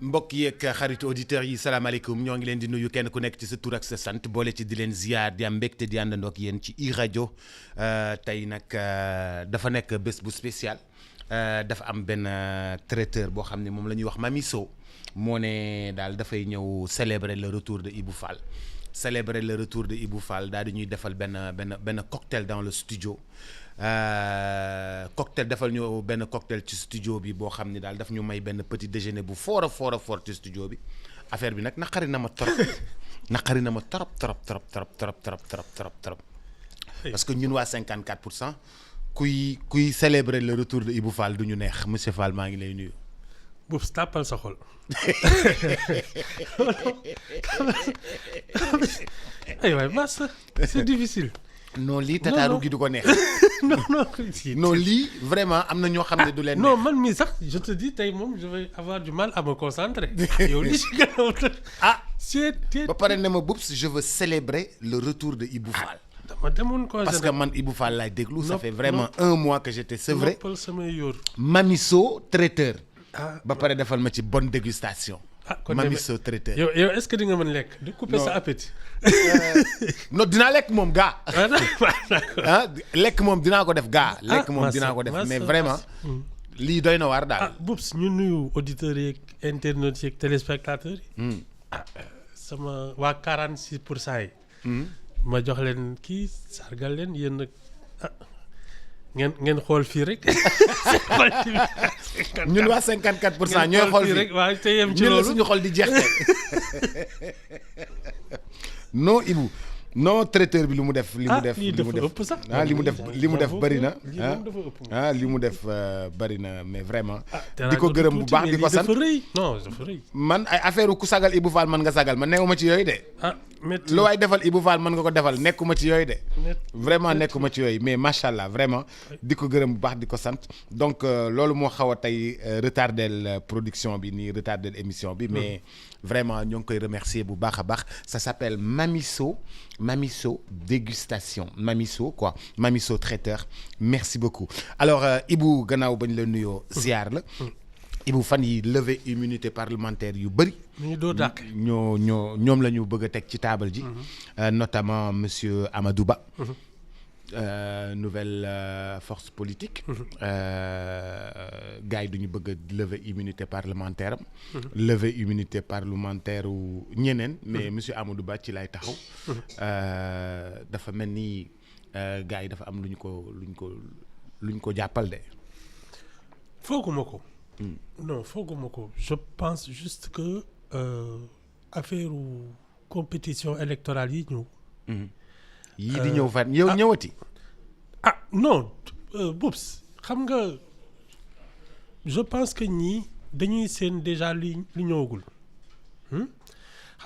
mbokk yeeg xaritu auditeurs yi salaamaaleykum ñoo ngi leen di nuyu kenn ku nekk ci sa tur ak sa sant boole ci di leen ziar di am mbégte di àndandoo ak yéen ci iRadio tey nag dafa nekk bés bu spécial dafa am benn traiteur boo xam ne moom la ñuy wax Mamy Sow moo ne daal dafay ñëw célébrer le retour de Ibou Fall célébrer le retour de Ibou Fall daal di ñuy defal benn cocktail dans le studio cocktail defal ñu benn cocktail ci studio bi boo xam ne daal daf ñu may benn petit déjeuner bu fort a fort a fort ci studio bi affaire bi nag naqari na ma trop naqari na ma trop parce que ñun waa 54% kuy célébrer le retour de Ibou Fall du ñu neex monsieur Fall maa ngi lay nuyu. Boubs tàppal sa xol. ay waay massa c'est difficile. non lii tataaru gi du ko neex. non lii vraiment am na ñoo xam ne du leen neex. non man mii sax je te dis tey moom je vais avoir du mal à me concentrer. yow li ci gannaaw ba pare ne ma Boubs je veux célébrer le retour de Ibou Fall. dama demoon ko parce que man Ibou Fall laay déglu ça fait vraiment un mois que j'étais sevré. noppal samay yor. Mamy Sow traiteur. ba pare defal ma ci bonne dégustation. kon Mamy Sow traiteur. yow est-ce que di nga mën lekk. di couper sa appétit. non dinaa lekk moom gaa. lekk moom dinaa ko def gaa. lekk moom dinaa ko def mais vraiment. lii doy na waar daal. Boubs ñu nuyu auditeurs yeeg internautes yeeg téléspectateurs yi. sama waa 46% yi. ma jox leen kii sargal leen yéen nag ngeen xool fii rek. ñun waa 54% ñooy xool fii rek waaw te yem ci loolu ñun la suñu xol di jeex non Ibou non traiteur bi li mu def. li mu def li mu def bëri na. li mu def bëri na mais vraiment. di ko gërëm bu baax di ko sant dafa rëy non dafa rëy. man ay affaire ku sagal Ibou Fall man nga sagal man nekkuma ci yooyu de. lu waay defal Ibou Fall mën nga ko defal nekkuma ci yooyu de. vraiment nekkuma ci yooyu mais macha allah vraiment di ko gërëm bu baax di ko sant donc loolu moo xaw a tey retardel production bi nii retardel émission bi mais vraiment ñoo ngi koy remercier bu baax a baax ça s'appelle Mamy Sow dégustation Mamy Sow quoi Mamy Sow traiteur merci beaucoup alors Ibou gannaaw bañ la nuyoo ziar la. Ibou fan yi levée immunité parlementaire yu bëri. ñu doo dàq. ñoom la ñu bëgg a teg ci table ji. Notamment monsieur Amadou Ba. Nouvelle force politique. gars yi du ñu bëgg a lever immunité parlementaire am. lever immunité parlementaire u ñeneen. mais monsieur Amadou Ba ci lay taxaw. dafa mel ni gars yi dafa am luñ ko jàppal de. fooguma ko. non fooguma ko je pense juste que affaire compétition électorale yi ñëw. yii di ñëw fan yow ñëwati. non Boubs xam nga je pense que ñii dañuy seen déjà li ñëwagul xam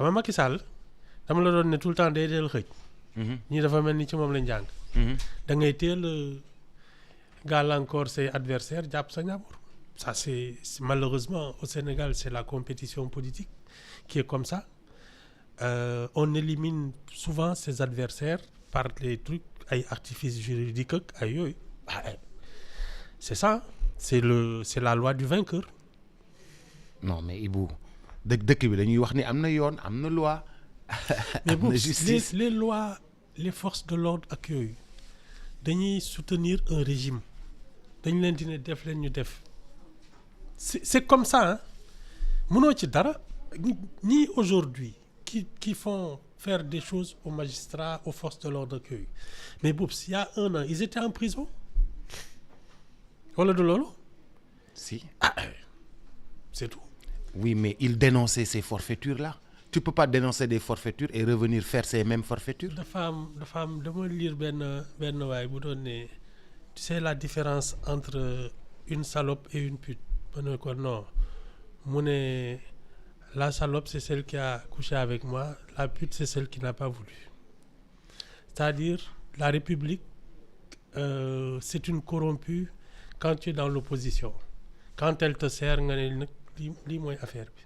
nga Macky Sall dama la doon ne tout le temps day del xëj. ñii dafa mel ni ci moom lañ jàng. da ngay teel gàllankoor say adversaire jàpp sa ñaabur. Ça c'est malheureusement au Sénégal c'est la compétition politique qui est comme ça on élimine souvent ses adversaires par les trucs ay artifices juridiques ak ay yooyu c'est ça c'est la loi du vainqueur. non mais Ibou dëkk bi dañuy wax ni am na yoon am na loi. mais bon les lois les forces de l'ordre ak yooyu dañuy soutenir un régime dañ leen di ne def leen ñu def. C'est comme ça hein mënoo ci dara ñii aujourd'hui qui font faire des choses aux magistrats aux forces de l'ordre ak yooyu mais Boubs il y a un an ils étaient en prison wala du loolu. si c'est tout. oui mais ils dénonçaient ces forfaitures là tu peux pas dénoncer des forfaitures et revenir faire ces mêmes forfaitures. dafa am dama lire benn waay bu doon ne tu sais la différence entre une salope et une pute. ma ne ko non mu ne la salope c'est celle qui a couché avec moi la pute c'est celle qui n'a pas voulu c'est-à-dire la République c'est une corrompue quand tu es dans l'opposition quand elle te sert nga ne nag lii mooy affaire bi.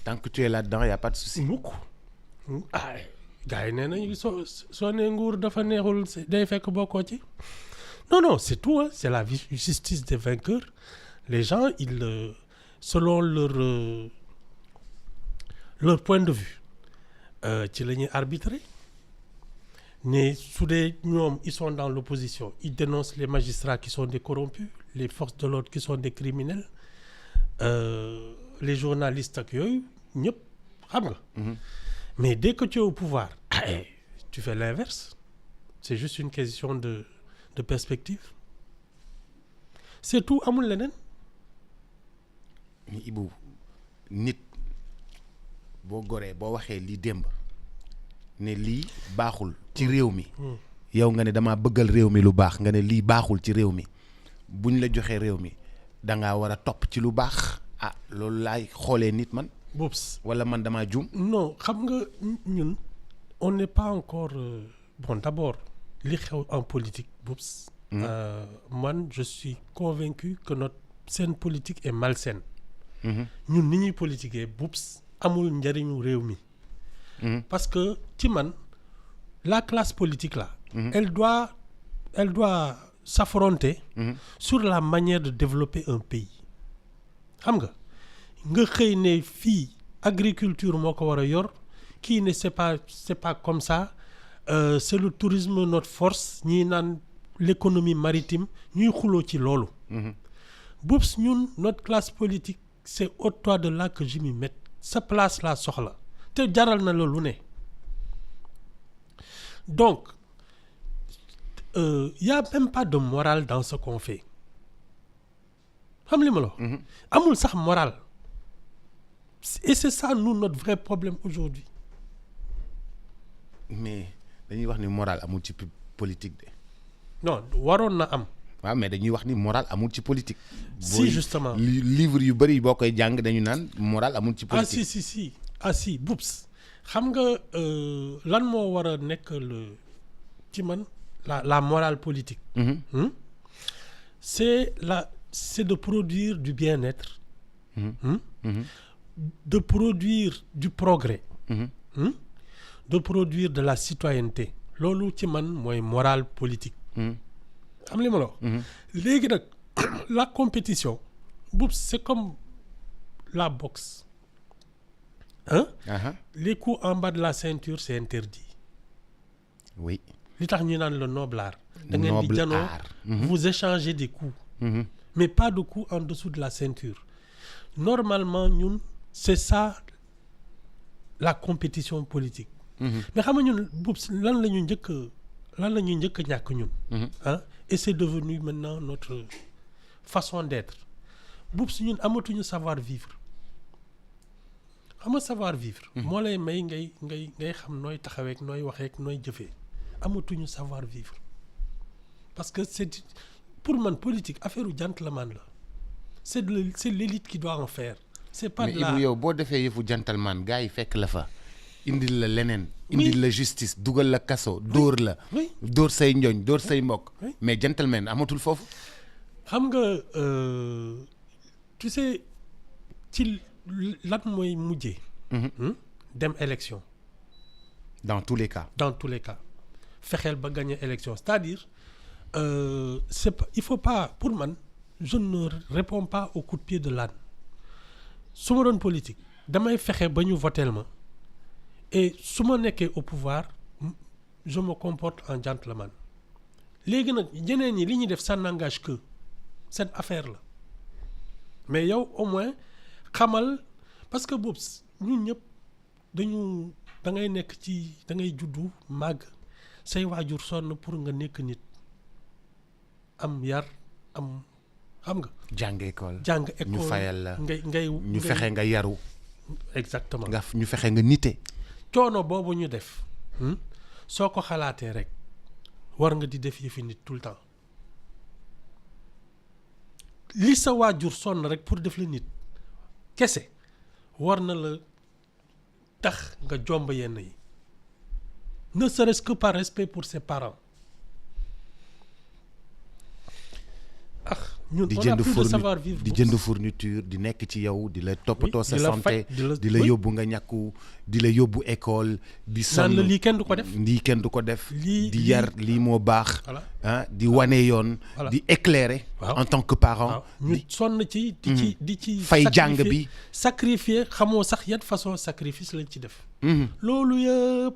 tant que tu es là-dedans y a pas de souci. mukk gars yi nee nañu soo nee nguur dafa neexul day fekk bokkoo ci non c'est tout hein. C'est la justice des vainqueurs. Les gens ils selon leur point de vue ci la ñuy arbitrer ne su dee ñoom ils sont dans l'opposition ils dénoncent les magistrats qui sont des corrompus, les forces de l'ordre qui sont des criminels, les journalistes ak yooyu ñëpp xam nga. Mais dès que tu es au pouvoir tu fais l'inverse. C'est juste une question de perspective. C'est tout, amul leneen. ni Ibou nit boo goree boo waxee lii démb ne lii baaxul ci réew mi yow nga ne damaa bëggal réew mi lu baax nga ne lii baaxul ci réew mi buñ la joxee réew mi dangaa war a topp ci lu baax loolu laay xoolee nit man Boubs wala man damaa juum. non xam nga ñun on n'est pas encore bon d'abord li xew en politique Boubs man je suis convaincu que notre scène politique est malsaine. ñun ni ñuy politiquer Boubs amul njariñu réew mi. Parce que ci man la classe politique là. elle doit s'affronter sur la manière de développer un pays. xam nga xëy ne fii agriculture moo ko war a yor kii ne c'est pas comme ça c'est le tourisme notre force ñii naan l'économie maritime ñuy xuloo ci loolu. Boubs ñun notre classe politique c'est au-delà de là que je m'y mette sa place laa soxla te jaral na la lu ne. Donc y a même pas de morale dans ce qu'on fait xam li ma la wax amul sax morale et c'est ça nous notre vrai problème aujourd'hui. Mais dañuy wax ni morale amul ci politique de. Non waroon na am. waaw mais dañuy wax ni morale amul ci politique. Si justement livre yu bëri boo koy jàng dañu naan morale amul ci politique. si Boubs xam nga lan moo war a nekk ci man la morale politique. C'est de produire du bien-être. De produire du progrès. De produire de la citoyenneté. loolu ci man mooy morale politique. xam li ma la wax. léegi nag la compétition Boubs c'est comme la boxe. Les coups en bas de la ceinture c'est interdit. Oui. li tax ñu naan le noble art. da ngeen di janoo vous échangez des coups. Mais pas de coups en dessous de la ceinture. Normalement ñun c'est ça la compétition politique. Mais xam nga ñun Boubs lan la ñu njëkk a ñàkk ñun. Et c'est devenu maintenant notre façon d'être. Boubs ñun amatuñu savoir vivre. xam nga savoir vivre. moo lay may ngay xam nooy taxaweek nooy waxeek nooy jëfee. amatuñu savoir vivre parce que c'est pour man politique affaire u gentleman la c'est l'élite qui doit en faire. C'est pas de la mais yow boo defee yëfu gentleman gars yi fekk la fa indil la leneen. indil la justice dugal la kaso dóor la. dóor say njoñ dóor say mbokk. mais gentleman amatul foofu. xam nga tu sais ci lan mooy mujjee. dem élection. dans tous les cas. fexeel ba gagner élection c'est-à-dire c'est pas il faut pas pour man je ne réponds pas au coup de pied de l'âne su ma doon politique damay fexe ba ñu voteel ma et su ma nekkee au pouvoir je me comporte en gentleman. léegi nag ñeneen ñi li ñuy def ça n'engage que cette affaire la mais yow au moins xamal parce que Boubs ñun ñëpp da ngay nekk ci da ngay juddu màgg. say waajur sonn pour nga nekk nit am yar am xam nga. jàng école ñu fayal la ngay ñu fexe nga yaru. exactement ñu fexe nga nite. coono boobu ñu def soo ko xalaatee rek war nga di def yëfi nit tout le temps li sa waajur sonn rek pour def la nit kese war na la tax nga jomb yenn yi. Ne serait-ce que par respect pour ses parents. ñun di on a jënd plus de savoir vivre. di jënd fourniture di nekk ci yow di la toppatoo sa di la santé faj, di la yóbbu nga ñàkku di la yóbbu école di sonn naan la lii kenn du ko def. lii kenn du ko def Lii- di yar lii moo baax Voilà. ah di wane yoon Voilà. di éclairer Waaw. en tant que parent waaw ñu sonn ci di ci Fay jàng sacrifier- bi. sacrifier xamoo sax yan façon sacrifice lañ ci def. loolu yëpp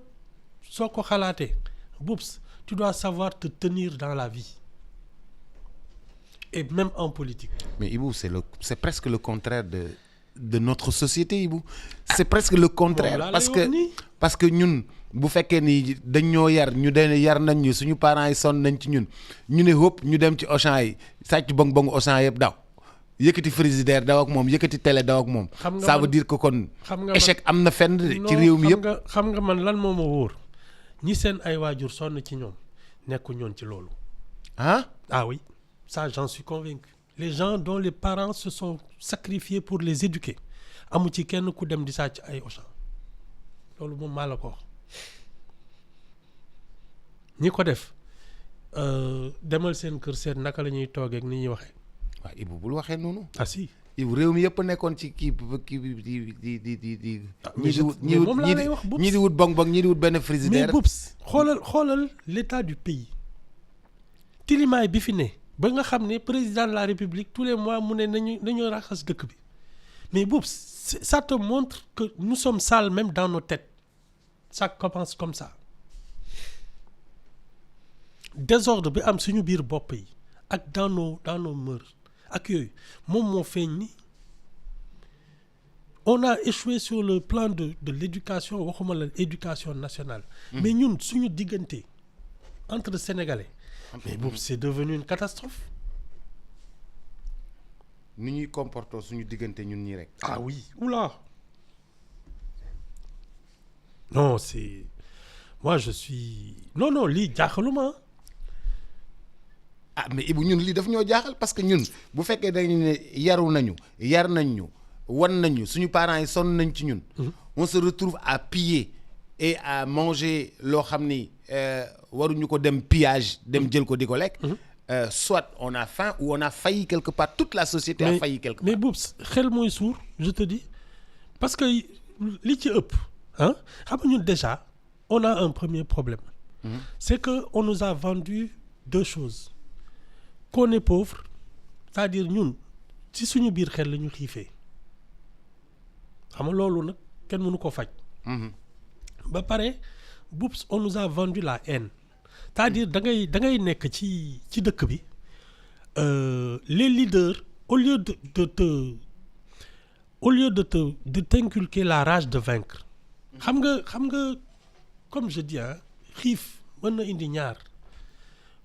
soo ko xalaatee Boubs tu dois savoir te tenir dans la vie et même en politique. mais Ibou c'est presque le contraire de notre société Ibou c'est presque le contraire laa lay parce wax que nii. parce que ñun bu fekkee ni dañ ñoo yar ñu den yar nañ ñu suñu parents yi sonn nañ ci ñun ñu ne hop ñu dem ci Auchan yi sàcc bong bong Auchan yëpp daw yëkkati frigidaire daw ak moom yëkkati télé daw ak moom Xam nga ça man- veut dire que kon xam nga échec am na fenn de ci réew mi yëpp xam nga man lan moo ma wóor ñi seen ay waajur sonn ci ñoom nekku ñoon ci loolu. ah Ah oui, ça j'en suis convaincu. Les gens dont les parents se sont sacrifiés pour les éduquer amu ci kenn ku dem di sàcc ay Auchan loolu moom maa la ko wax ñi ko def demal seen kër seet naka la ñuy toogee ak ni ñuy waxee. waaw Ibou bul waxee noonu Ah si. Ibou réew mi yëpp nekkoon ci kii di mais ñii di wut mais moom laa lay wax, Boubs. ñii di wut bong bong ñii di wut benn Mais frigidaire Boubs xoolal l'état du pays tilimaay bi fi ne ba nga xam ne président de la République tous les mois mu ne nañu raxas dëkk bi mais Boubs ça te montre que nous sommes sales même dans nos têtes ça commence comme ça désordre bi am suñu biir bopp yi ak dans nos mœurs ak yooyu moom moo feeñ ni on a échoué sur le plan de l'éducation waxuma la éducation nationale. Mais ñun suñu diggante entre Sénégalais. mais boobu c'est devenu une catastrophe. ni ñuy comporter suñu diggante ñun ñii rek. Ah oui, oula. Non, c'est moi je suis non lii jaaxaluma. ah mais Ibou ñun lii daf ñoo jaaxal parce que ñun bu fekkee dañu ne yaru nañu yar nañ ñu wan nañu suñu parents yi sonn nañ ci ñun. On se retrouve à piller et à manger loo xam ni waruñu ko dem pillage dem jël ko di ko lekk. Soit on a faim ou on a failli quelque part, toute la société a failli quelque part. Mais Boubs xel mooy suur je te dis parce que li ci ëpp ah xam nga ñun déjà on a un premier problème. C'est que on nous a vendu deux choses. Qu'on est pauvre c'est-à-dire ñun ci suñu biir xel la ñu xiifee xam nga loolu nag kenn mënu ko faj. ba pare Boubs on nous a vendu la haine c'est-à-dire da ngay nekk ci dëkk bi les leaders au lieu de t'inculquer la rage de vaincre. xam nga comme je dis xiif mën na indi ñaar.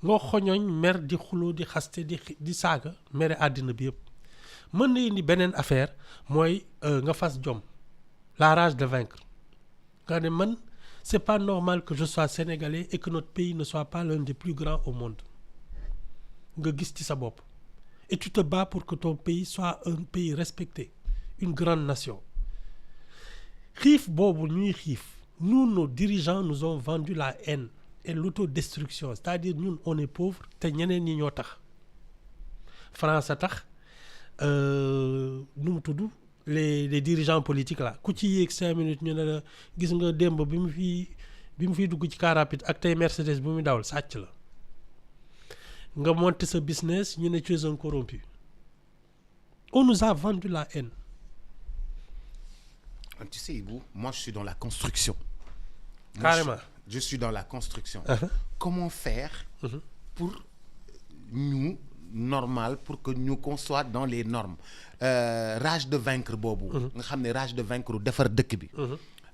nga xoñoñ mer di xuloo di xaste di saaga mere àddina bi yëpp mën na indi beneen affaire mooy nga fas jom la rage de vaincre nga ne man c'est pas normal que je sois sénégalais et que notre pays ne soit pas l'un des plus grands au monde nga gis ci sa bopp et tu te bats pour que ton pays soit un pays respecté une grande nation xiif boobu ñuy xiif nous nos dirigeants nous ont vendu la haine et l'autodestruction c'est-à-dire ñun on est pauvre te ñeneen ñi ñoo tax France a tax nu mu tudd les dirigeants politiques là ku ci yéeg 5 minutes ñu ne la gis nga démb bi mu fiy dugg ci car rapide ak tey Mercedes bi mu dawal sàcc la nga monter sa business ñu ne tu es un corrompu on nous a vendu la haine. Tu sais Ibou, moi je suis dans la construction. Carrément. Je suis dans la construction. Comment faire pour ñu normal pour que ñu qu'on soit dans les normes rage de vaincre boobu nga xam ne rage de vaincre defar dëkk bi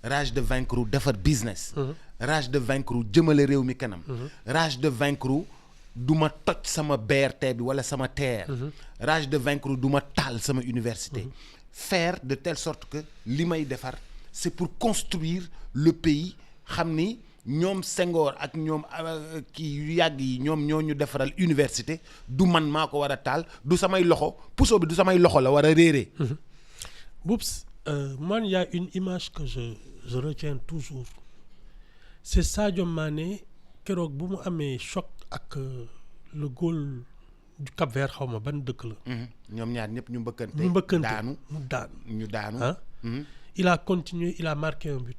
rage de vaincre defar business rage de vaincre jëmale réew mi kanam rage de vaincre du ma toj sama BRT bi wala sama TER rage de vaincre du ma taal sama université faire de telle sorte que li may defar c'est pour construire le pays xam ni ñoom Senghor ak ñoom kii yu yàgg yi ñoom ñoo ñu defaral université du man maa ko war a taal du samay loxo puso bi du samay loxo la war a réeree. Boubs man y a une image que je retiens toujours c'est Sadio Mané keroog bu mu amee choc ak le goal du Cap-Vert xaw ma ban dëkk la. ñoom ñaar ñëpp ñu mbëkkante. ñu daanu ah. il a continué il a marqué un but.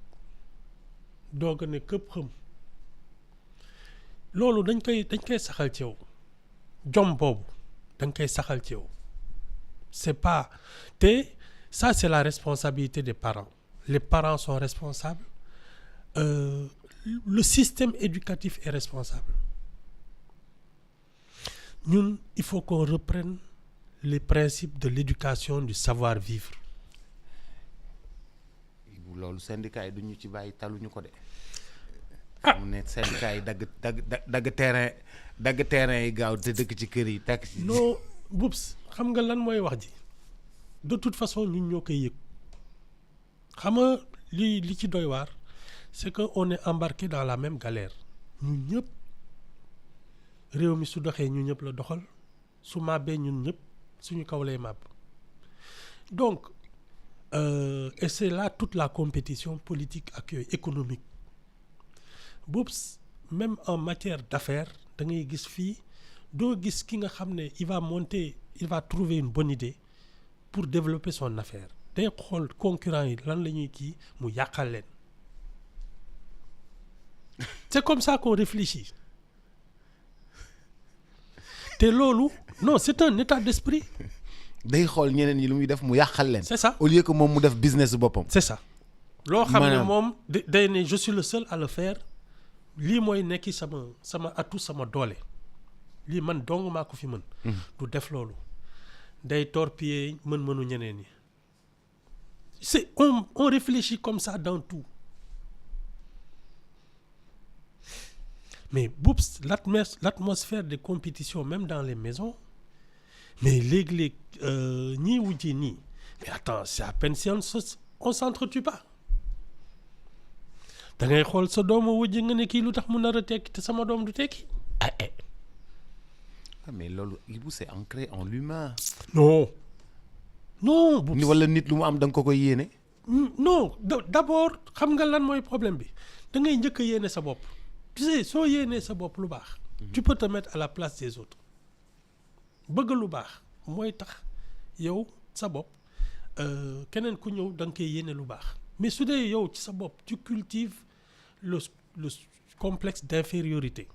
doog a ne këpp xam loolu dañ koy saxal ci yow jom boobu dañ koy saxal ci yow c'est pas te ça c'est la responsabilité des parents les parents sont responsables le système éducatif est responsable ñun il faut qu'on reprenne les principes de l'éducation du savoir-vivre. loolu syndicat yi duñu ci bàyyi taluñu ko de. mu ne syndicat yi dagg terrain yi gaaw te dëkk ci kër yi taxi. non Boubs xam nga lan mooy wax ji de toute façon ñun ñoo koy yëg xam nga li ci doy waar c'est que on est embarqué dans la même galère ñun ñëpp réew mi su doxee ñun ñëpp la doxal su màbbee ñun ñëpp suñu kaw lay màbb donc et c'est là toute la compétition politique ak yooyu économique Boubs même en matière d'affaires da ngay gis fii doo gis ki nga xam ne il va trouver une bonne idée pour développer son affaire day xool concurrent yi lan la ñuy kii mu yàqal leen c'est comme ça qu'on réfléchit te loolu non c'est un état d'esprit. day xool ñeneen yi lu muy def mu yàqal leen. c'est ça au lieu que moom mu def business boppam. c'est ça loo xam ne moom day ne je suis le seul à le faire lii mooy nekki sama atout sama doole lii man dong maa ko fi mën. du def loolu day torpiller mën-mënu ñeneen ñi c'est on réfléchit comme ça dans tout mais Boubs l'atmosphère de compétition même dans les maisons mais léeg-léeg ñii wujji nii mais attends c'est à peine si on s'entretue pas da ngay xool sa doomu wujji nga ne kii lu tax mu nar a tekki te sama doom du tekki mais loolu Ibou c'est ancré en l'humain. non ni wala nit lu mu am da nga ko koy yéene. non d'abord xam nga lan mooy problème bi da ngay njëkk a yéene sa bopp tu sais soo yéenee sa bopp lu baax. tu peux te mettre à la place des autres bëgg lu baax mooy tax yow sa bopp keneen ku ñëw da nga koy yéene lu baax mais su dee yow ci sa bopp tu cultives le complexe d'infériorité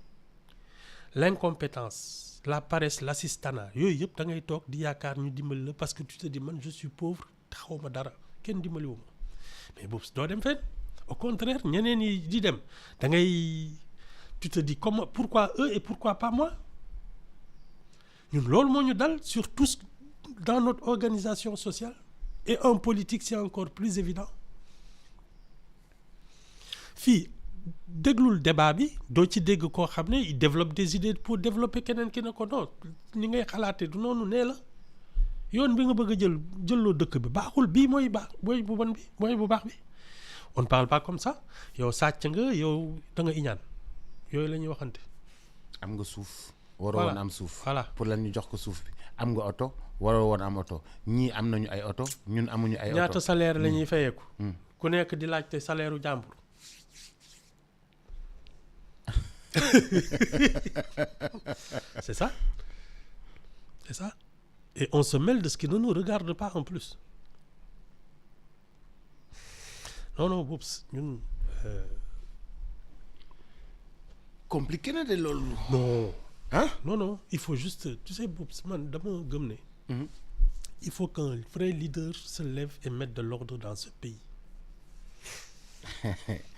l'incompétence la paresse l'assistanat yooyu yëpp da ngay toog di yaakaar ñu dimbali la parce que tu te dis man je suis pauvre te xaw ma dara kenn dimbaliwuma mais boobu doo dem fenn au contraire ñeneen yi di dem da ngay tu te dis comment pourquoi eux et pourquoi pas moi ñun loolu moo ñu dal surtout dans notre organisation sociale et en politique c'est encore plus évident fii déglul débat bi doo ci dégg koo xam ne il développe des idées pour développer keneen ki ne ko non ni ngay xalaatee du noonu nee la yoon bi nga bëgg a jëlloo dëkk bi baaxul bii mooy baax mooy bu bon bi mooy bu baax bi on ne parle pas comme ça yow sàcc nga yow da nga iñaan yooyu la ñuy waxante. am nga suuf. waroo woon am suuf. voilà pour lan ñu jox ko suuf bi am nga oto waroo woon am oto ñii am nañu ay oto ñun amuñu ay oto. ñaata salaire la ñuy fayeeku. ku nekk di laajte salaire u jàmbur. c'est ça et on se mêle de ce qui ne nous regarde pas en plus non Boubs ñun. compliqué na de loolu. non. ah non il faut juste tu sais Boubs man dama gëm ne. il faut qu'un vrai leader se lève et mette de l'ordre dans ce pays.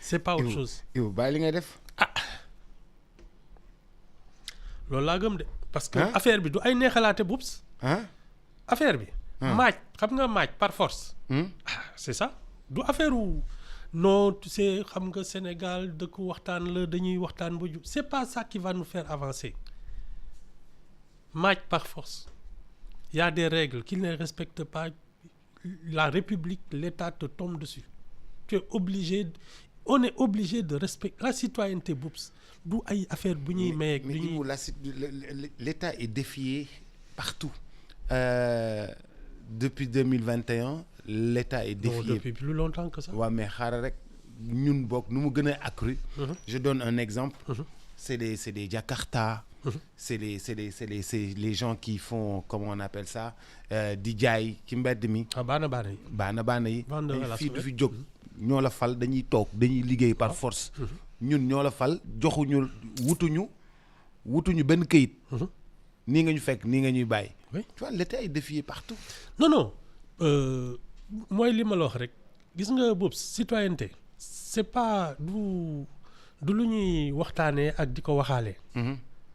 c'est pas autre chose. yow bàyyi li ngay def. loolu laa gëm de. parce que affaire bi du ay neexalaate Boubs. affaire bi. maaj xam nga maaj par force. c'est ça du affaire wu non tu sais xam nga Sénégal dëkk waxtaan la dañuy waxtaan ba jub c'est pas ça qui va nous faire avancer maaj par force. Il y a des règles qui ne respectent pas la République, l'État te tombe dessus. Tu es obligé, on est obligé de respecter la citoyenneté Boubs. D'où ay affaire bu ñuy maye. Mais l'État est défié partout. Depuis 2021, l'État est défié. Non, depuis plus longtemps que ça. Ouais, mais xaaral rek ñun bokk nu mu gën a accru. Je donne un exemple. C'est des Jakarta. c'est les gens qui font comment on appelle ça di jaay ci mbedd mi. baana yi. ay fii du fi jóg ñoo la fal dañuy toog dañuy liggéey par force. ñun ñoo la fal joxuñu wutuñu benn këyit. nii nga ñu fekk nii nga ñuy bàyyi. oui tu vois l'État est défié partout. non mooy li ma la wax rek gis nga boobu citoyenneté c'est pas du lu ñuy waxtaanee ak di ko waxaale.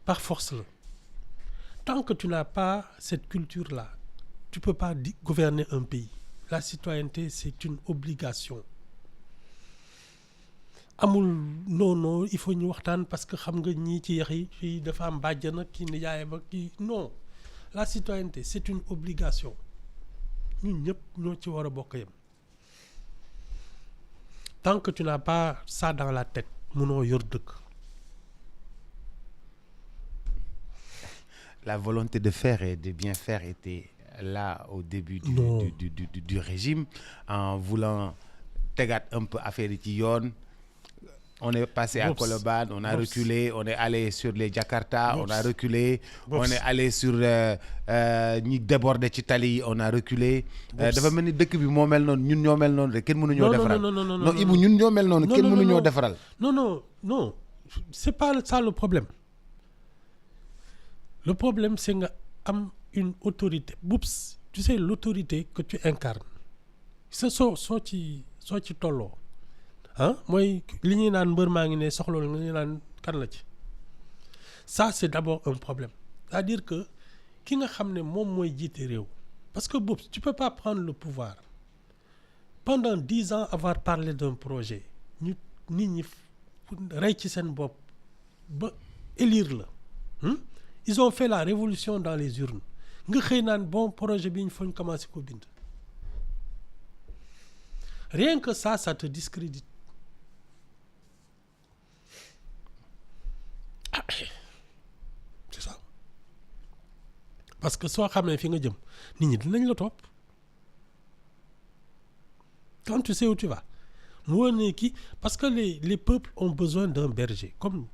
par force la tant que tu n'as pas cette culture là tu peux pas gouverner un pays. La citoyenneté c'est une obligation. amul non il faut ñu waxtaan parce que xam nga ñii ci yax yi fii dafa am bàjjan ak kii nijaay ba kii non la citoyenneté c'est une obligation ñun ñëpp ñoo ci war a bokk yem tant que tu n'as pas ça dans la tête mënoo yor dëkk. La volonté de faire et de bien faire était là au début du régime en voulant tegaat un peu affaire yi ci yoon. On est passé à Colobane, on a reculé, on est allé sur les Jakarta, on a reculé, on est allé sur ñi débordé ci tali yi, on a reculé. dafa mel ni dëkk bi moo mel noonu ñun ñoo mel noonu rek kenn mënuñoo defaral. non Ibou ñun ñoo mel noonu kenn mënuñoo defaral. non c'est pas ça le problème. Le problème c'est nga am une autorité. Boups, tu sais l'autorité que tu incarnes. soo ci tolloo. mooy li ñuy naan mbër maa ngi ne soxla nga ñu naan kan la ci ça c'est d'abord un problème c'est-à-dire que ki nga xam ne moom mooy jiite réew parce que boobu tu peux pas prendre le pouvoir pendant 10 ans avoir parlé d'un projet nit ñi rey ci seen bopp ba élire la ils ont fait la révolution dans les urnes nga xëy naan bon projet bi ñu fañ commencé ko bind rien que ça te discrédite. C'est ça parce que soo xamee fi nga jëm nit ñi dinañ la topp quand tu sais où tu vas mu woon ne kii parce que les peuples ont besoin d'un berger comme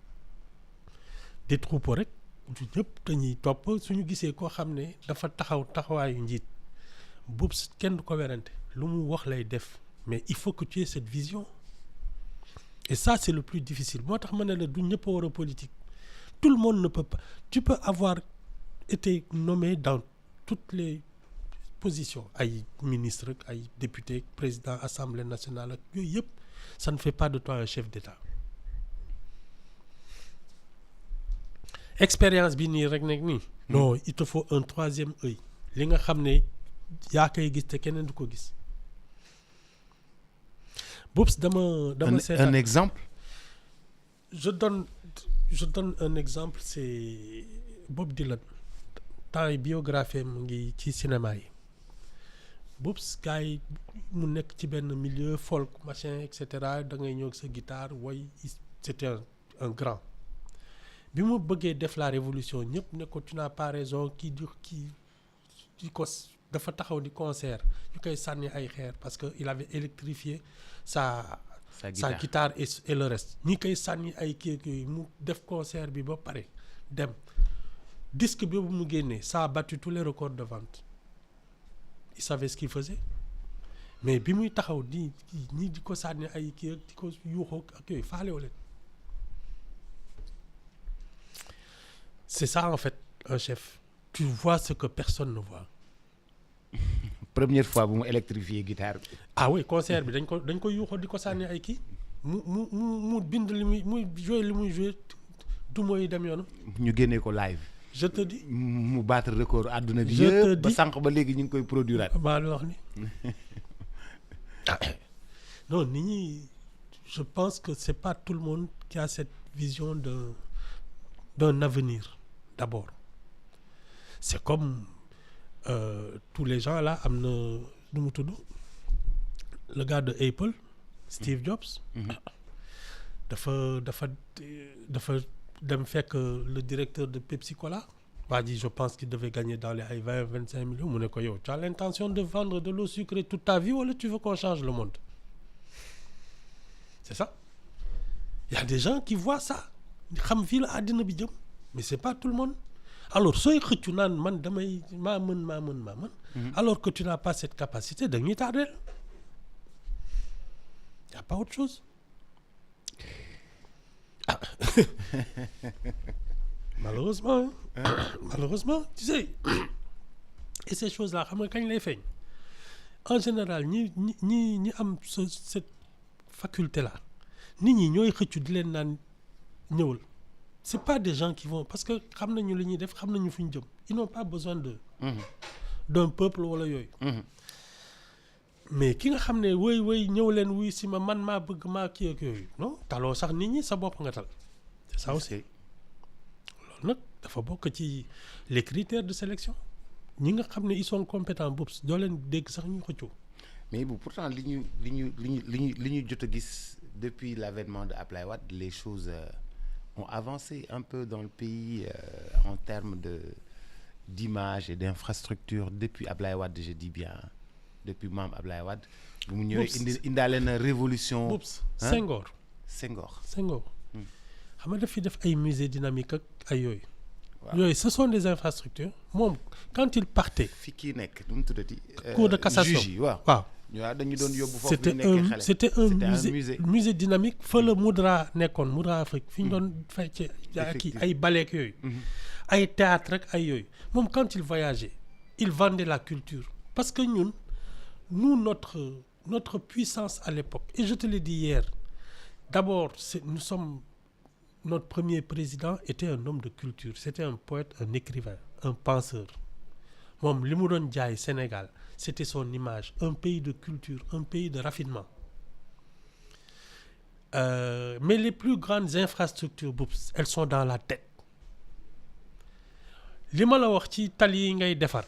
des troupeaux rek du ñëpp dañuy topp suñu gisee koo xam ne dafa taxawaayu njiit boobu kenn du ko werante lu mu wax lay def mais il faut que tu aies cette vision et ça c'est le plus difficile moo tax ma ne la du ñëpp a war a politique. Tout le monde ne peut pas. Tu peux avoir été nommé dans toutes les positions ay ministre ay député président assemblée nationale ak yooyu yëpp ça ne fait pas de toi un chef d'État. Expérience bi nii rek nekk nii. non il te faut un troisième œil. li nga xam ne yaa koy gis te keneen du ko gis. Boops dama seetaan un exemple. Je donne un exemple c'est Bob Dylan temps yi biographie mu ngi ci cinéma yi Boops gars yi mu nekk ci benn milieu folk machin et cetera da ngay ñëw ak sa guitare woy c'était un grand bi mu bëggee def la révolution ñëpp ne ko tu n'as pas raison kii di ko dafa taxaw di concert ñu koy sànni ay xeer parce que il avait électrifié sa guitare et le reste ñi koy sànni ay kii mu def concert bi ba pare dem disque bi bu mu génnee ça a battu tous les records de vente il savait ce qu'il faisait mais bi muy taxaw di ko sànni ay kii di ko yuuxoo ak yooyu faalewu leen c'est ça en fait un chef tu vois ce que personne ne voit. Première fois bu mu électrifier guitare bi. ah oui concert bi dañ ko yuuxoo di ko sànni ay kii mu bind li muy joué du mooy dem yoonu. ñu génnee ko live. je te dis mu battre record àdduna bi yëpp ba sànq ba léegi ñu ngi koy produire. maa la wax ni non nit ñi je pense que c'est pas tout le monde qui a cette vision d'un avenir d'abord c'est comme tous les gens là am na nu mu tudd le gars de Apple Steve Jobs dafa dem fekk le directeur de Pepsi Cola waa ji je pense qu'il devait gagner dans les ay 20-25 millions mu ne ko yow tu as l'intention de vendre de l'eau sucrée toute ta vie wala tu veux qu'on change le monde c'est ça il y a des gens qui voient ça xam fii la àddina bi jëm mais c'est pas tout le monde alors sooy xëccu naan man damay maa mën alors que tu n'as pas cette capacité dañuy tardeel y a pas autre chose malheureusement tu sais et ces choses là xam nga kañ lay feeñ en général ñi am cette faculté là nit ñi ñooy xëccu di leen naan ñëwal c'est pas des gens qui vont parce que xam nañu li ñuy def xam nañu fu ñu jëm ils n'ont pas besoin d'un peuple wala yooyu mais ki nga xam ne woy ñëw leen wuy si man maa bëgg maa kii ak yooyu non taloo sax nit ñi sa bopp nga tal c'est ça aussi loolu nag dafa bokk ci les critères de sélection ñi nga xam ne ils sont compétents boobu doo leen dégg sax ñu xëccoo mais bu pourtant li ñu jot a gis depuis l'avènement de Ablaye Wade les choses ont avancé un peu dans le pays en termes d'image et d'infrastructure depuis Ablaye Wade je dis bien depuis maam Ablaye Wade bu mu ñëwee indaale na révolution Boubs Senghor xam nga daf fi def ay musée dynamique ak ay yooyu yooyu ce sont des infrastructures moom quand il partait fi kii nekk nu mu tuddati cour de cassation juge yi waaw dañu doon yóbbu foofu c'était un musée dynamique fa la Moudra nekkoon Moudra Afrique fi ñu doon fecce kii ay baleek yooyu ay théâtre rek ay yooyu moom quand il voyageait il vendait la culture parce que nous notre puissance à l'époque et je te l'ai dit hier d'abord notre premier président était un homme de culture c'était un poète un écrivain un penseur moom li mu doon jaay Sénégal c'était son image un pays de culture un pays de raffinement mais les plus grandes infrastructures elles sont dans la tête li ma la wax ci tali yi ngay defar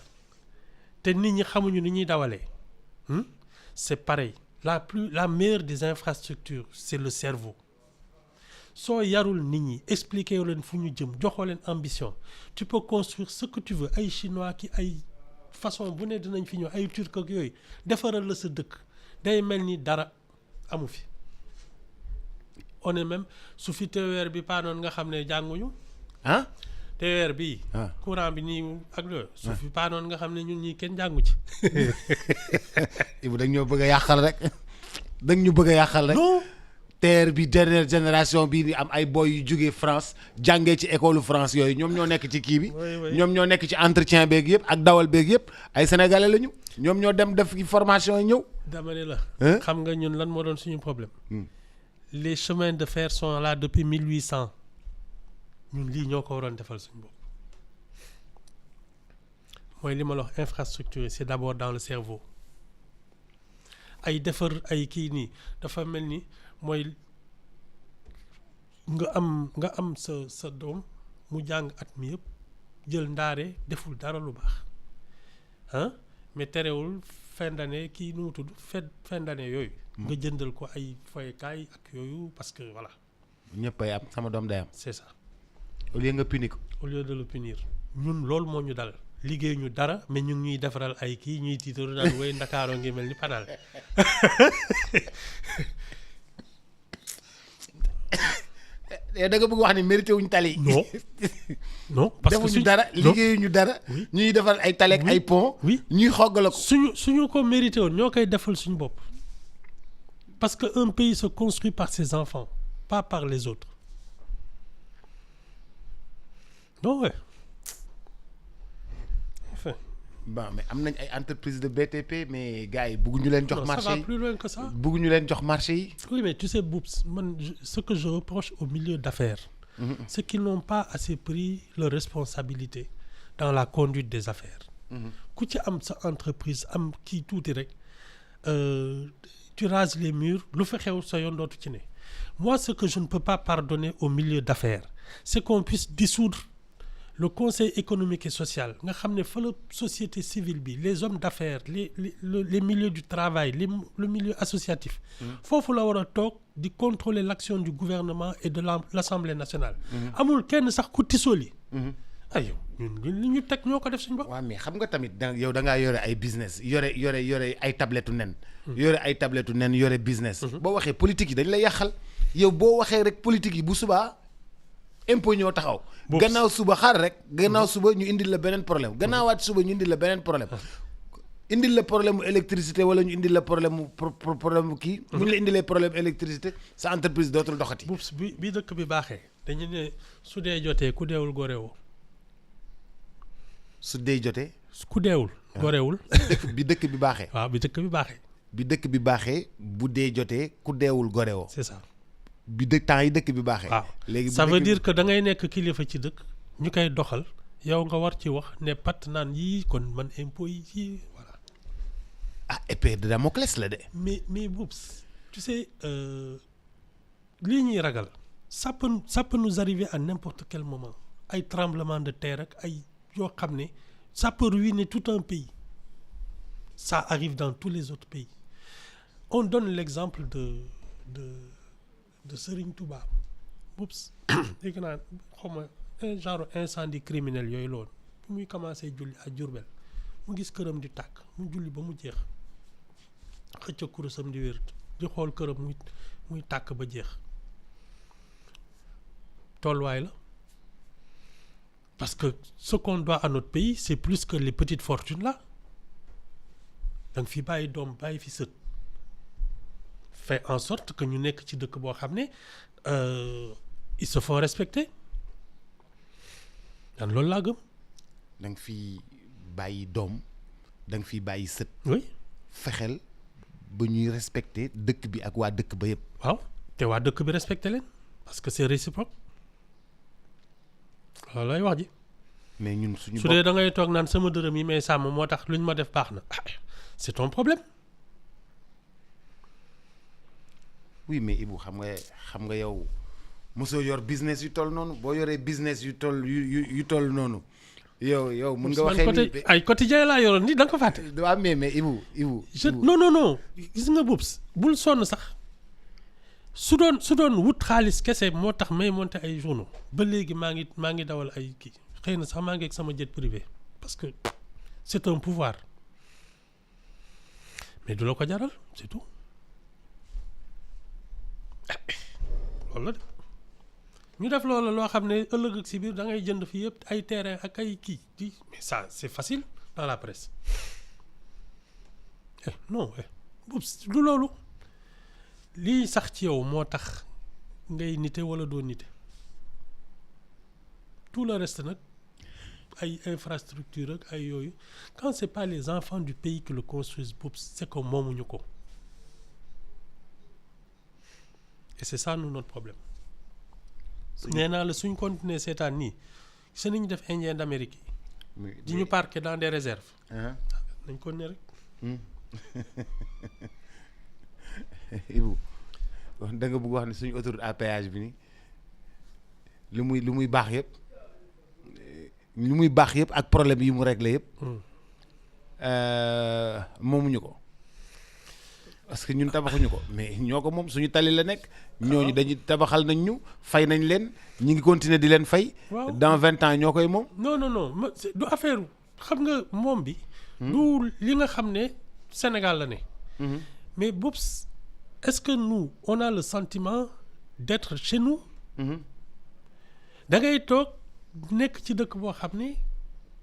te nit ñi xamuñu ni ñuy dawalee c'est pareil la meilleure des infrastructures c'est le cerveau soo yarul nit ñi expliquer leen fu ñu jëm joxoo leen ambition tu peux construire ce que tu veux ay chinois ki ay façon bu ne dinañ fi ñëw ay turc ak yooyu defaral la sa dëkk day mel ni dara amu fi on est même su fi TER bi paanoon nga xam ne jànguñu TER bi courant bi nii ak loolu su fi paanoon nga xam ne ñun ñii kenn jàngu ci Ibu dañ ñoo bëgg a yàqal rek non TER bi dernière génération bii di am ay boy yu jógee France jàngee ci école France yooyu ñoom ñoo nekk ci kii bi ñoom ñoo nekk ci entretien beeg yëpp ak dawal beeg yëpp ay sénégalais lañu ñoom ñoo dem def formation yi ñëw dama ne la xam nga ñun lan moo doon suñu problème les chemins de fer sont là depuis 1800 ñun lii ñoo ko waroon defal suñu bopp mooy li ma la wax infrastructure c'est d'abord dans le cerveau ay defar ay kii nii dafa mel ni mooy nga am sa doom mu jàng at mi yëpp jël ndaare deful dara lu baax mais terewul fin d'année kii nu mu tudd fin d'année yooyu nga jëndal ko ay foyekaay ak yooyu parce que voilà ñëppay am sama doom day am c'est ça au lieu nga punir ko au lieu de le punir ñun loolu moo ñu dal liggéey ñu dara mais ñu ngi ñuy defaral ay kii ñuy tiitaru naan way Ndakaaroo ngi mel ni panaal da nga bëgg wax ni mérité wuñ tali non parce que defuñu dara liggéeyuñu dara ñuy defal ay tali ak ay pont ñuy xoggala ko suñu ko mérité woon ñoo koy defal suñu bopp parce que un pays se construit par ses enfants pas par les autres donc bon mais am nañ ay entreprises de BTP mais gars yi bëgguñu leen jox marché yi ça va plus loin que ça bëgguñu leen jox marché yi oui mais tu sais Boubs man ce que je reproche au milieu d'affaires c'est qu'ils n'ont pas assez pris leurs responsabilités dans la conduite des affaires ku ci am sa entreprise am kii tuuti rek tu rases les murs lu fa xew sa yoon dootu ci ne moi ce que je ne peux pas pardonner au milieu d'affaires c'est qu'on puisse dissoudre le conseil économique et social nga xam ne fa la société civile bi les hommes d'affaires les milieux du travail le milieu associatif foofu la war a toog di contrôler l'action du gouvernement et de l'Assemblée nationale amul kenn sax ku tisoli ay ñun li ñu teg ñoo ko def suñu bopp waaw mais xam nga tamit yow da ngaa yore ay business yore ay tablettu nen yore business boo waxee politique yi dañ lay yàqal yow boo waxee rek politique yi bu subaa impôt ñoo taxaw. gannaaw suba xaar rek. gannaaw suba ñu indil la beneen problème gannaawaat suba ñu indil la beneen problème. indil la problème mu électricité wala ñu indil la problème mu problème mu kii. bu ñu la indilee problème électricité sa entreprise dootul doxati. bi dëkk bi baaxee dañu ne su dee jotee ku deewul gorewoo. su dee jotee. ku deewul gorewul. bi dëkk bi baaxee. waaw bi dëkk bi baaxee. bi dëkk bi baaxee bu dee jotee ku deewul gorewoo. c'est ça. bi temps yi dëkk bi baaxee. waaw léegi ça veut dire que da ngay nekk kilifa ci dëkk ñu koy doxal yow nga war ci wax ne pat naan yii kon man impôt yi voilà. ah épée de Damoclès la de. mais Boubs tu sais lii ñuy ragal ça peut nous arriver à n'importe quel moment ay tremblement de terre ak ay yoo xam ne ça peut ruiner tout un pays ça arrive dans tous les autres pays on donne l'exemple de Serigne Touba Boubs dégg naa xaw ma un genre incendie criminel yooyu loolu bi muy commencé julli à Diourbel mu gis këram di tàkk mu julli ba mu jeex xëcc kurusam di wér di xool këram muy tàkk ba jeex tolluwaay la parce que ce qu'on doit à notre pays c'est plus que les petites fortunes là da nga fi bàyyi doom bàyyi fi sët fait en sorte que ñu nekk ci dëkk boo xam ne ils se font respecter dan loolu laa gëm. da nga fi bàyyi doom da nga fi bàyyi sët. oui fexeel ba ñuy respecter dëkk bi ak waa dëkk ba yëpp. waaw te waa dëkk bi respecter leen parce que c'est réciproque loolu lay wax ji. mais ñun suñu su dee da ngay toog naan sama dërëm yi may sàmm moo tax lu ñu ma def baax na c'est ton problème. oui mais Ibou xam nga yow mosoo yor business yu toll noonu boo yoree business yu toll noonu yow mën nga waxee ni ay quotidien laa yoroon ni da nga ko fàtte. waaw mais Ibou. non gis nga Boubs bul sonn sax su doon wut xaalis kese moo tax may monter ay journaux ba léegi maa ngi dawal ay kii xëy na sax maa ngi ak sama jet privé parce que c'est un pouvoir mais du la ko jaral c'est tout. loolu la de ñu def loolu loo xam ne ëllëg ak si biir da ngay jënd fii yëpp ay terrain ak ay kii di mais ça c'est facile dans la presse non Boubs du loolu lii sax ci yow moo tax ngay nite wala doo nite tout le reste nag ay infrastructure ak ay yooyu quand c'est pas les enfants du pays qui le construisent Boubs c'est que moomuñu ko. et c'est ça notre problème. nee naa la suñ continuer seetaan nii gis nañu def indien d'Amérique yi. di ñu parquer dans des réserves. nañ ko ne rek. Ibou da nga bëgg wax ne suñu autoroute à péage bi ni lu muy baax yëpp ak problème yi mu réglé yëpp. moomuñu ko. parce que ñun tabaxuñu ko mais ñoo ko moom suñu tali la nekk. ñooñu dañuy tabaxal nañ ñu fay nañ leen ñi ngi continuer di leen fay. dans 20 ans ñoo koy moom. non du affaire xam nga moom bi. du li nga xam ne Sénégal la ne. mais Boubs est-ce que nous on a le sentiment d'être chez nous. da ngay toog nekk ci dëkk boo xam ne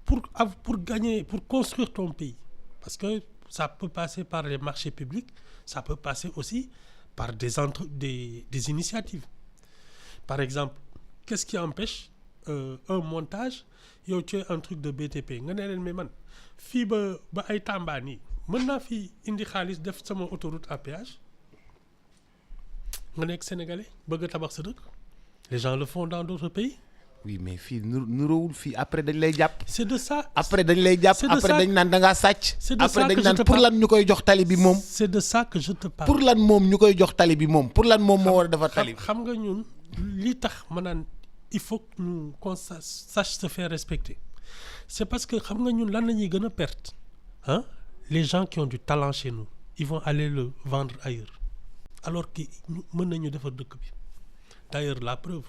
pour gagner pour construire ton pays parce que ça peut passer par les marchés publics. Ça peut passer aussi par des initiatives. Par exemple, qu'est-ce qui empêche un montage yow tu es un truc de BTP nga ne leen mais man fii ba ay Tamba nii mën naa fi indi xaalis def sama autoroute à péage nga nekk sénégalais bëgg a tabax sa dëkk les gens le font dans d'autres pays. oui mais fii nuroowul fii après dañ lay jàpp. c'est de ça. après dañ lay jàpp après dañ naan da ngaa sàcc. c'est de ça après que dañ naan pour lan ñu koy jox tali bi moom. c'est de ça que je te parle. pour lan moom ñu koy jox tali bi moom pour lan moom moo war a defar tali bi. xam nga ñun li tax ma naan il faut que ñu qu'on sache se faire respecter c'est parce que xam nga ñun lan la ñuy gën a perte ah les gens qui ont du talent chez nous ils vont aller le vendre ailleurs alors que mën nañu defar dëkk bi d'ailleurs la preuve.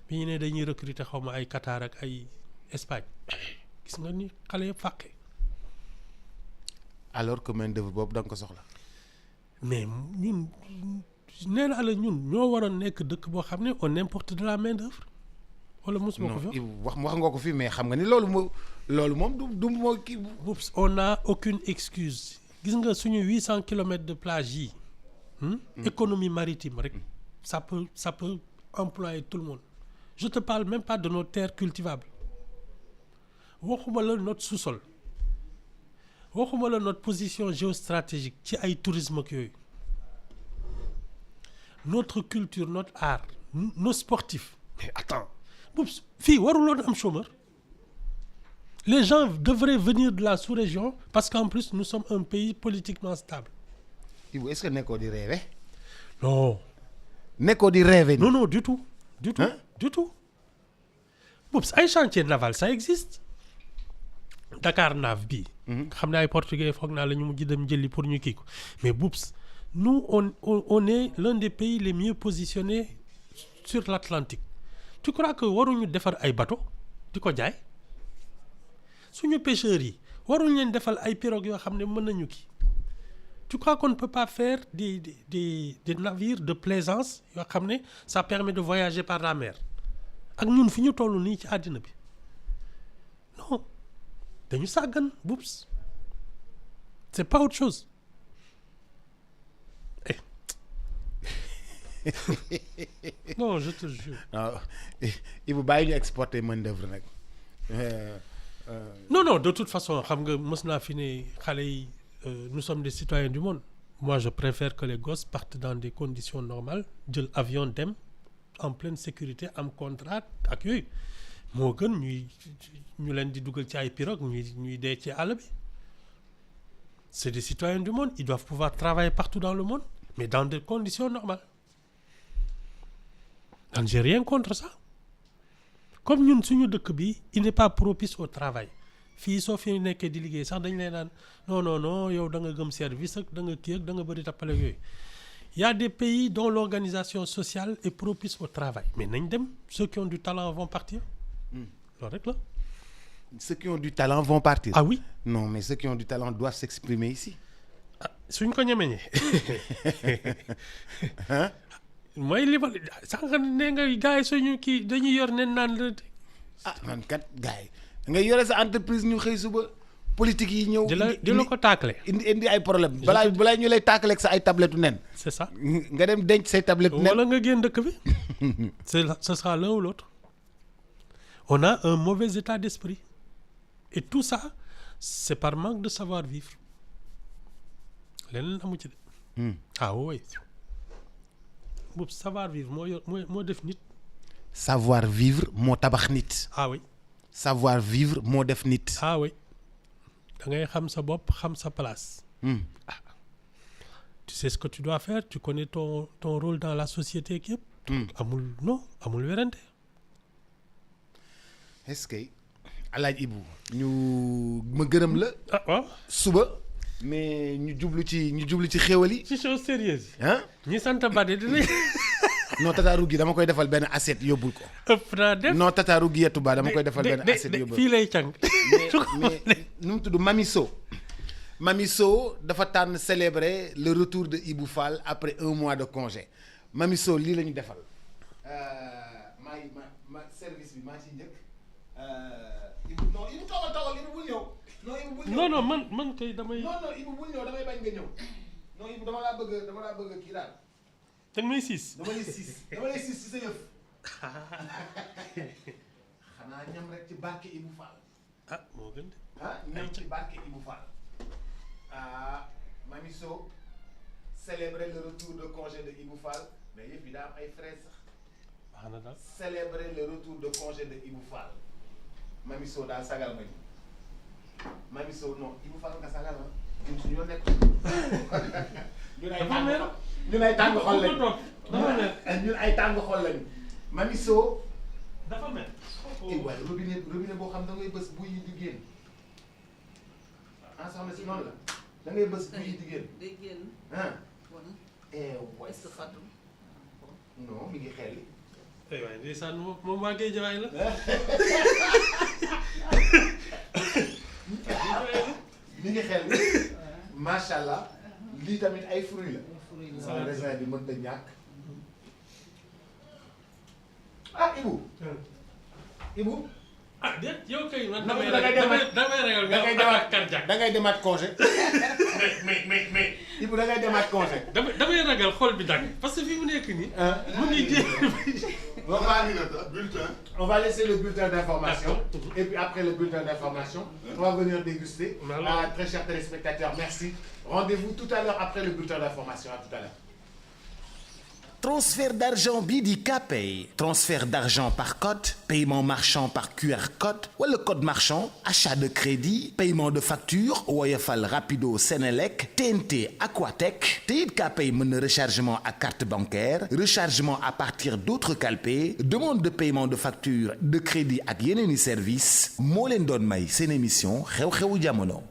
bi ñu ne dañuy recruter xaw ma ay Qatar ak ay Espagne gis nga ni xale yëpp fàqe. alors que main d'œuvre boobu da nga ko soxla. mais nee naa la ñun ñoo waroon nekk dëkk boo xam ne on importe de la main d'œuvre wala mosuma ko fi wax nga ko fi mais xam nga ni loolu moom du moo kii. on n'a aucune excuse gis nga suñu 800 kilomètres de plage yi. économie maritime rek ça peut employer tout le monde. Je te parle même pas de nos terres cultivables waxuma la notre sous-sol waxuma la notre position géostratégique ci ay tourisme ak yooyu notre culture notre art nos sportifs mais attends fii waruloon am chômeur les gens devraient venir de la sous-région parce qu'en plus nous sommes un pays politiquement stable. Ibou est-ce que nekkoo di rêver. non. nekkoo di rêver. non du tout. du tout boobu ay chantier naval ça existe Dakar Nav bii. xam naa ay portugais foog naa la ñu mujj dem jëli pour ñu kii ko mais boobu nous on est l'un des pays les mieux positionnés sur l'Atlantique. Tu crois que waruñu defar ay bateau di ko jaay suñu pêcheurs yi waruñu leen defal ay pirogues yoo xam ne mën nañu kii. Tu crois qu'on ne peut pas faire des navires de plaisance yoo xam ne ça permet de voyager par la mer ak ñun fi ñu toll nii ci àddina bi non dañu sàggan boops c'est pas autre chose. Non je te jure. Ibou bàyyi ñu exporter main d'œuvre nag. non de toute façon xam nga mës naa fi ne xale yi. Nous sommes des citoyens du monde. Moi, je préfère que les gosses partent dans des conditions normales, jël avion dem en pleine sécurité am contrat ak yooyu moo gën ñu leen di dugal ci ay pirogue ñuy dee ci àll bi. C'est des citoyens du monde, ils doivent pouvoir travailler partout dans le monde, mais dans des conditions normales. Donc j'ai rien contre ça. Comme ñun suñu dëkk bi, il n'est pas propice au travail. Fii soo fi nekkee di liggéey sax dañ lay naan non yow da nga gëm service ak da nga kii ak da nga bëri tappale yooyu. Il y a des pays dont l'organisation sociale est propice au travail mais nañ dem ceux qui ont du talent vont partir. loolu rek la. Ceux qui ont du talent vont partir. Ah oui. Non mais ceux qui ont du talent doivent s'exprimer ici. ah suñ ko ñemeñee. mooy li ma sànq nee nga gars yi suñu kii dañuy yor nen naan la. Man kat gars yi nga yore sa entreprise ñu xëy suba politique yi ñëw. di la ko taakale. indi ay problème balaa ñu lay taakale ak sa ay tablettu nen. c'est ça. nga dem denc say tablettu nen. wala nga génn dëkk bi. ce sera l'un ou l'autre. On a un mauvais état d'esprit et tout ça c'est par manque de savoir-vivre leneen amu ci de. ah oui. boobu savoir-vivre moo def nit. savoir-vivre moo tabax nit. ah oui. savoir-vivre moo def nit. ah oui da ngay xam sa bopp xam sa place. Tu sais ce que tu dois faire, tu connais ton rôle dans la société ki yëpp. amul werante. est-ce que Alaaji Ibou ñu ma gërëm la. waaw suba. mais ñu jublu ci xéwal yi. ci chose sérieuse. ñi sant Bade dinañ. non tataaru gi dama koy defal benn assiette yóbbul ko. ëpp naa def non tataaru gi yetu ba dama koy defal benn assiette yóbbul fii lay càng. mais nu mu tudd Mami Sow dafa tànn célébrer le retour de Ibou Fall après 1 mois de congé Mami Sow lii la ñu defal. ma service bi maa ciy njëkk. Ibou toogal Ibou bul ñëw. non man kay damay. non Ibou bul ñëw damay bañ nga ñëw. non Ibou dama laa bëgg kii daal. te may siis. dama lay siis ci sa yëf. xanaa ñam rek ci barke Ibou Fall. moo gën de. ñam ci barke Ibou Fall. Mami Sow célébrer le retour de congé de Ibou Fall mais yëf yi daa am ay frais sax. wax na daal célébrer le retour de congé de Ibou Fall. Mami Sow daal sagal ma ñu. Mami Sow non Ibou Fall nga sagal ma. ñun suñu yoon nekk. ñun ay tàng xol lañu. ñun ay tàng xol lañu. Mami Sow. dafa mel. waaye robinet boo xam da ngay bës buy yi di génn. soxna si noonu la da ngay bës buy yi di génn. day génn. est-ce que Fatou. non mi ngi xel li. waaye ndeysaan moom waa Géejawaay la. mi ngi xel li macha allah lii tamit ay fruits la. sama raisin bi mën ta ñàkk. Ibou. Ibou. ah déet yow kay man Non, damay da ngay demaat- damay ragal da ngay nga demaat attaque cardiaque. da ngay demaat congé. mais Ibou da ngay demaat congé. damay ragal xol bi dagg parce que fi mu nekk nii. mu ngi jéem. On va laisser le bulletin d'information. D'accord. Et puis après le bulletin d'information, on va venir déguster. Alors. Très chers téléspectateurs, merci. Rendez-vous tout à l'heure après le bulletin d'information. À tout à l'heure. Transfert d'argent bii di Kpay transfert d'argent par code paiement marchand par QR code wala code marchand achat de crédit paiement de facture Woyofal Rapido Senelec TNT Aquatech te it Kpay mën na rechargement à carte bancaire rechargement à partir d'autres calpés demande de paiement de facture de crédit ak yeneeni service moo leen doon may seen émission xew-xewu jamono.